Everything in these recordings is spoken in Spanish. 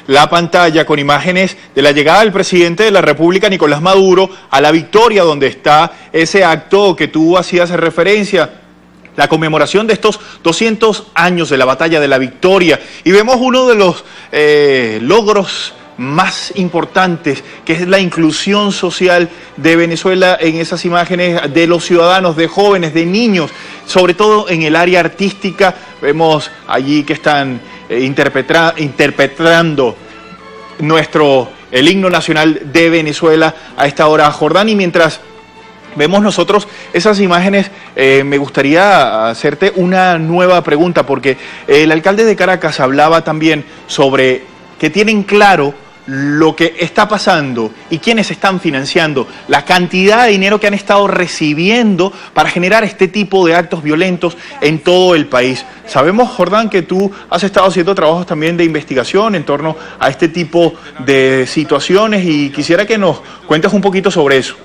la pantalla con imágenes de la llegada del presidente de la República, Nicolás Maduro, a La Victoria, donde está ese acto que tú hacías referencia, la conmemoración de estos 200 años de la Batalla de La Victoria. Y vemos uno de los logros más importantes, que es la inclusión social de Venezuela en esas imágenes de los ciudadanos, de jóvenes, de niños, sobre todo en el área artística. Vemos allí que están interpretando el himno nacional de Venezuela a esta hora, Jordán. Y mientras vemos nosotros esas imágenes, me gustaría hacerte una nueva pregunta, porque el alcalde de Caracas hablaba también sobre que tienen claro lo que está pasando y quiénes están financiando, la cantidad de dinero que han estado recibiendo para generar este tipo de actos violentos en todo el país. Sabemos, Jordán, que tú has estado haciendo trabajos también de investigación en torno a este tipo de situaciones y quisiera que nos cuentes un poquito sobre eso.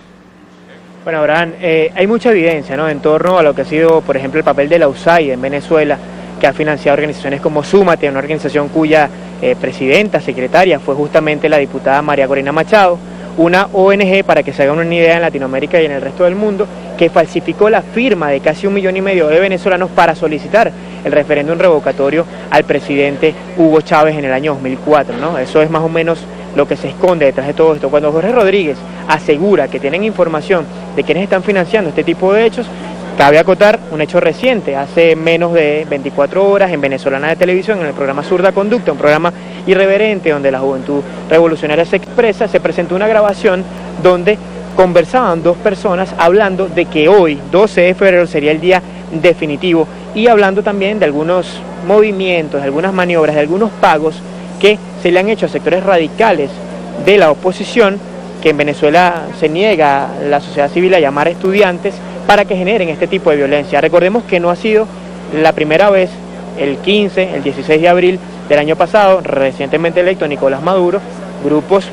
Bueno, Abraham, hay mucha evidencia, ¿no?, en torno a lo que ha sido, por ejemplo, el papel de la USAID en Venezuela, que ha financiado organizaciones como Súmate, una organización cuya presidenta, secretaria, fue justamente la diputada María Corina Machado, una ONG, para que se hagan una idea, en Latinoamérica y en el resto del mundo, que falsificó la firma de casi 1,5 millones de venezolanos para solicitar el referéndum revocatorio al presidente Hugo Chávez en el año 2004, ¿no? Eso es más o menos lo que se esconde detrás de todo esto. Cuando Jorge Rodríguez asegura que tienen información de quienes están financiando este tipo de hechos, cabe acotar un hecho reciente. Hace menos de 24 horas en Venezolana de Televisión, en el programa Zurda Conducta, un programa irreverente donde la juventud revolucionaria se expresa, se presentó una grabación donde conversaban dos personas hablando de que hoy, 12 de febrero, sería el día definitivo, y hablando también de algunos movimientos, de algunas maniobras, de algunos pagos que se le han hecho a sectores radicales de la oposición, que en Venezuela se niega la sociedad civil a llamar estudiantes, para que generen este tipo de violencia. Recordemos que no ha sido la primera vez. El 15, el 16 de abril del año pasado, recientemente electo Nicolás Maduro, grupos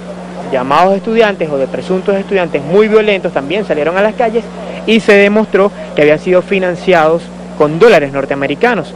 llamados estudiantes o de presuntos estudiantes muy violentos también salieron a las calles y se demostró que habían sido financiados con dólares norteamericanos.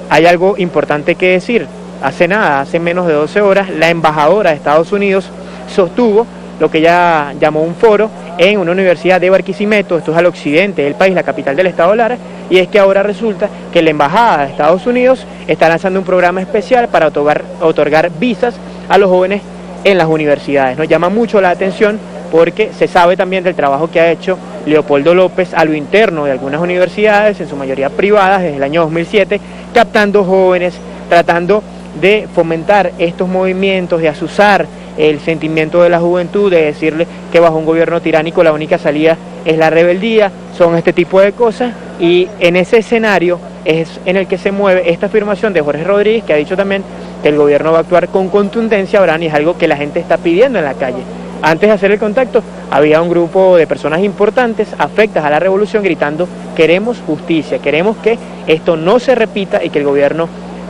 Hay algo importante que decir. Hace menos de 12 horas, la embajadora de Estados Unidos sostuvo lo que ella llamó un foro en una universidad de Barquisimeto, esto es al occidente del país, la capital del estado Lara, y es que ahora resulta que la embajada de Estados Unidos está lanzando un programa especial para otorgar visas a los jóvenes en las universidades. Nos llama mucho la atención porque se sabe también del trabajo que ha hecho Leopoldo López a lo interno de algunas universidades, en su mayoría privadas, desde el año 2007, captando jóvenes, tratando de fomentar estos movimientos, de azuzar el sentimiento de la juventud, de decirle que bajo un gobierno tiránico la única salida es la rebeldía, son este tipo de cosas, y en ese escenario es en el que se mueve esta afirmación de Jorge Rodríguez, que ha dicho también que el gobierno va a actuar con contundencia, Abraham, y es algo que la gente está pidiendo en la calle. Antes de hacer el contacto, había un grupo de personas importantes, afectas a la revolución, gritando: queremos justicia, queremos que esto no se repita y que el gobierno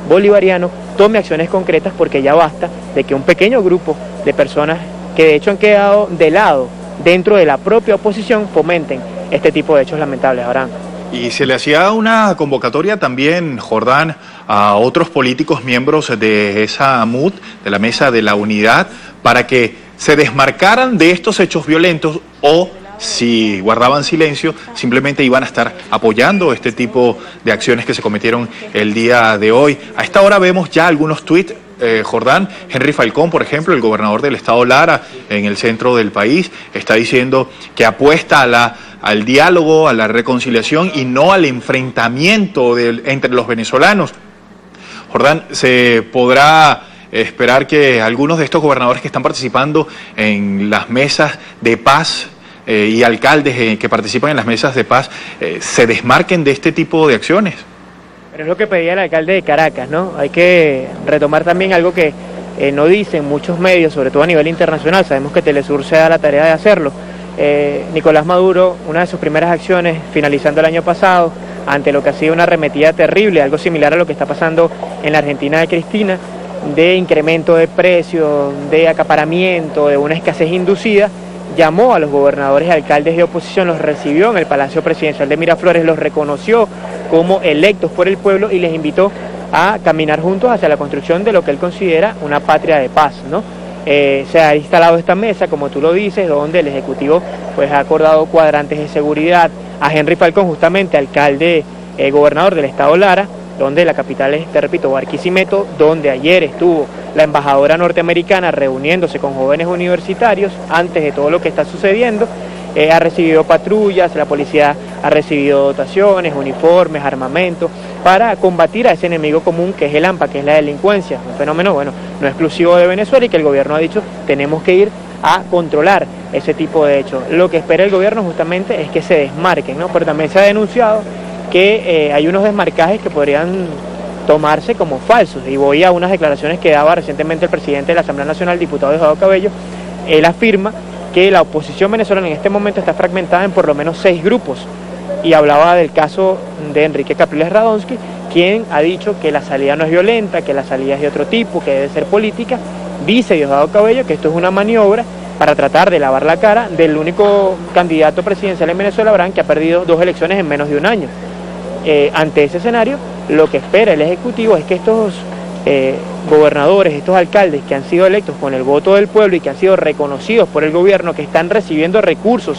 bolivariano tome acciones concretas, porque ya basta de que un pequeño grupo de personas, que de hecho han quedado de lado dentro de la propia oposición, fomenten este tipo de hechos lamentables, Abraham. Y se le hacía una convocatoria también, Jordán, a otros políticos miembros de esa MUD, de la Mesa de la Unidad, para que se desmarcaran de estos hechos violentos, o si guardaban silencio, simplemente iban a estar apoyando este tipo de acciones que se cometieron el día de hoy. A esta hora vemos ya algunos tuits, Jordán. Henry Falcón, por ejemplo, el gobernador del estado Lara, en el centro del país, está diciendo que apuesta al diálogo, a la reconciliación y no al enfrentamiento entre los venezolanos. Jordán, ¿se podrá esperar que algunos de estos gobernadores que están participando en las mesas de paz y alcaldes que participan en las mesas de paz se desmarquen de este tipo de acciones? Pero es lo que pedía el alcalde de Caracas, ¿no? Hay que retomar también algo que no dicen muchos medios, sobre todo a nivel internacional. Sabemos que Telesur se da la tarea de hacerlo. Nicolás Maduro, una de sus primeras acciones, finalizando el año pasado, ante lo que ha sido una arremetida terrible, algo similar a lo que está pasando en la Argentina de Cristina, de incremento de precios, de acaparamiento, de una escasez inducida, llamó a los gobernadores y alcaldes de oposición, los recibió en el Palacio Presidencial de Miraflores, los reconoció como electos por el pueblo y les invitó a caminar juntos hacia la construcción de lo que él considera una patria de paz, ¿no? Se ha instalado esta mesa, como tú lo dices, donde el Ejecutivo pues ha acordado cuadrantes de seguridad. A Henry Falcón, justamente alcalde, gobernador del estado Lara, donde la capital es, te repito, Barquisimeto, donde ayer estuvo la embajadora norteamericana reuniéndose con jóvenes universitarios antes de todo lo que está sucediendo. Ha recibido patrullas, la policía ha recibido dotaciones, uniformes, armamento, para combatir a ese enemigo común que es el AMPA, que es la delincuencia, un fenómeno, bueno, no exclusivo de Venezuela y que el gobierno ha dicho tenemos que ir a controlar ese tipo de hechos. Lo que espera el gobierno justamente es que se desmarquen, ¿no? Pero también se ha denunciado que hay unos desmarcajes que podrían tomarse como falsos, y voy a unas declaraciones que daba recientemente el presidente de la Asamblea Nacional, diputado Diosdado Cabello. Él afirma que la oposición venezolana en este momento está fragmentada en por lo menos 6 grupos, y hablaba del caso de Enrique Capriles Radonsky, quien ha dicho que la salida no es violenta, que la salida es de otro tipo, que debe ser política. Dice Diosdado Cabello que esto es una maniobra para tratar de lavar la cara del único candidato presidencial en Venezuela, Abraham, que ha perdido 2 elecciones en menos de un año. Ante ese escenario, lo que espera el Ejecutivo es que estos gobernadores, estos alcaldes que han sido electos con el voto del pueblo y que han sido reconocidos por el gobierno, que están recibiendo recursos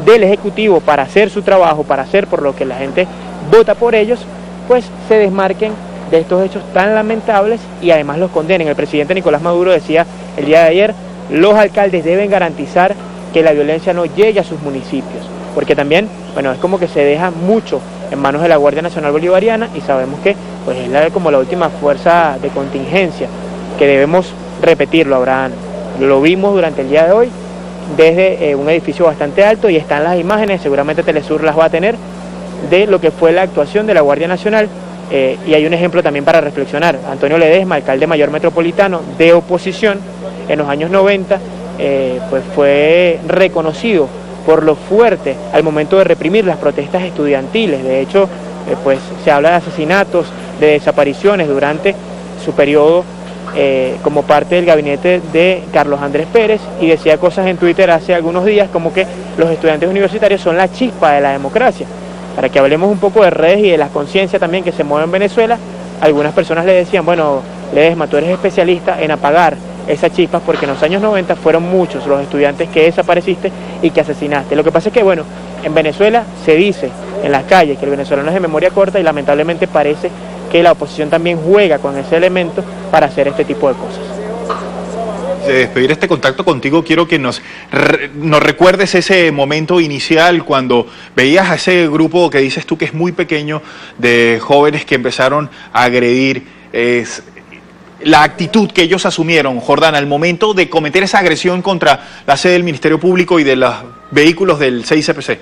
del Ejecutivo para hacer su trabajo, para hacer por lo que la gente vota por ellos, pues se desmarquen de estos hechos tan lamentables y además los condenen. El presidente Nicolás Maduro decía el día de ayer, los alcaldes deben garantizar que la violencia no llegue a sus municipios, porque también, bueno, es como que se deja mucho en manos de la Guardia Nacional Bolivariana, y sabemos que pues es como la última fuerza de contingencia, que debemos repetirlo, Abraham. Lo vimos durante el día de hoy desde un edificio bastante alto, y están las imágenes, seguramente Telesur las va a tener, de lo que fue la actuación de la Guardia Nacional, y hay un ejemplo también para reflexionar. Antonio Ledesma, alcalde mayor metropolitano de oposición en los años 90, pues fue reconocido por lo fuerte al momento de reprimir las protestas estudiantiles. De hecho, pues se habla de asesinatos, de desapariciones durante su periodo como parte del gabinete de Carlos Andrés Pérez, y decía cosas en Twitter hace algunos días como que los estudiantes universitarios son la chispa de la democracia. Para que hablemos un poco de redes y de la conciencia también que se mueve en Venezuela, algunas personas le decían, bueno, Ledesma, tú eres especialista en apagar esas chispas, porque en los años 90 fueron muchos los estudiantes que desapareciste y que asesinaste. Lo que pasa es que, bueno, en Venezuela se dice en las calles que el venezolano es de memoria corta, y lamentablemente parece que la oposición también juega con ese elemento para hacer este tipo de cosas. De despedir este contacto contigo, quiero que nos recuerdes ese momento inicial cuando veías a ese grupo que dices tú que es muy pequeño, de jóvenes que empezaron a agredir. La actitud que ellos asumieron, Jordán, al momento de cometer esa agresión contra la sede del Ministerio Público y de los vehículos del CICPC.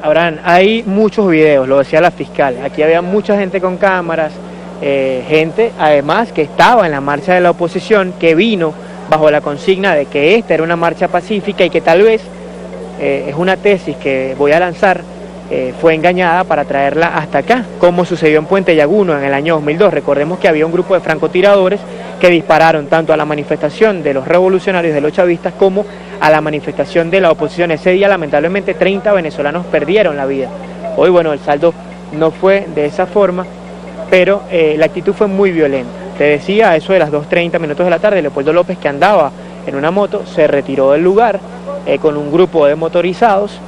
Abraham, hay muchos videos, lo decía la fiscal. Aquí había mucha gente con cámaras, gente además que estaba en la marcha de la oposición, que vino bajo la consigna de que esta era una marcha pacífica, y que tal vez, es una tesis que voy a lanzar, fue engañada para traerla hasta acá, como sucedió en Puente Llaguno en el año 2002. Recordemos que había un grupo de francotiradores que dispararon tanto a la manifestación de los revolucionarios, de los chavistas, como a la manifestación de la oposición. Ese día, lamentablemente, 30 venezolanos perdieron la vida. Hoy, bueno, el saldo no fue de esa forma, pero la actitud fue muy violenta. Te decía, a eso de las 2:30 minutos de la tarde, Leopoldo López, que andaba en una moto, se retiró del lugar con un grupo de motorizados,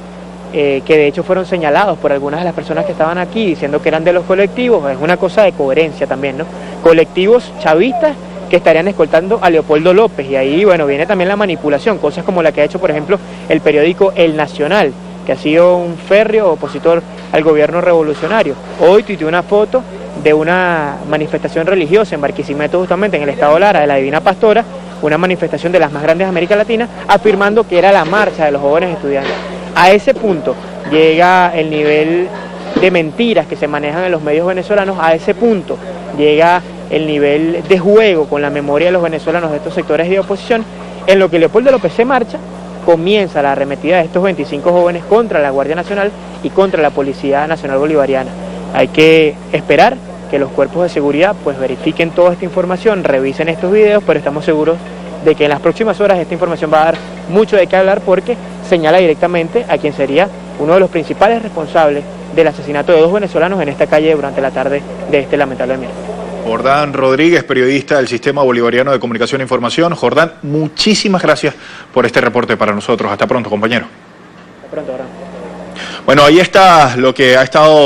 que de hecho fueron señalados por algunas de las personas que estaban aquí, diciendo que eran de los colectivos. Es una cosa de coherencia también, ¿no? Colectivos chavistas que estarían escoltando a Leopoldo López, y ahí, bueno, viene también la manipulación, cosas como la que ha hecho, por ejemplo, el periódico El Nacional, que ha sido un férreo opositor al gobierno revolucionario. Hoy tuiteó una foto de una manifestación religiosa en Barquisimeto, justamente en el estado Lara, de la Divina Pastora, una manifestación de las más grandes de América Latina, afirmando que era la marcha de los jóvenes estudiantes. A ese punto llega el nivel de mentiras que se manejan en los medios venezolanos, a ese punto llega el nivel de juego con la memoria de los venezolanos de estos sectores de oposición, en lo que Leopoldo López se marcha, comienza la arremetida de estos 25 jóvenes contra la Guardia Nacional y contra la Policía Nacional Bolivariana. Hay que esperar que los cuerpos de seguridad pues verifiquen toda esta información, revisen estos videos, pero estamos seguros de que en las próximas horas esta información va a dar mucho de qué hablar, porque señala directamente a quien sería uno de los principales responsables del asesinato de 2 venezolanos en esta calle durante la tarde de este lamentable miércoles. Jordán Rodríguez, periodista del Sistema Bolivariano de Comunicación e Información. Jordán, muchísimas gracias por este reporte para nosotros. Hasta pronto, compañero. Hasta pronto, Abraham. Bueno, ahí está lo que ha estado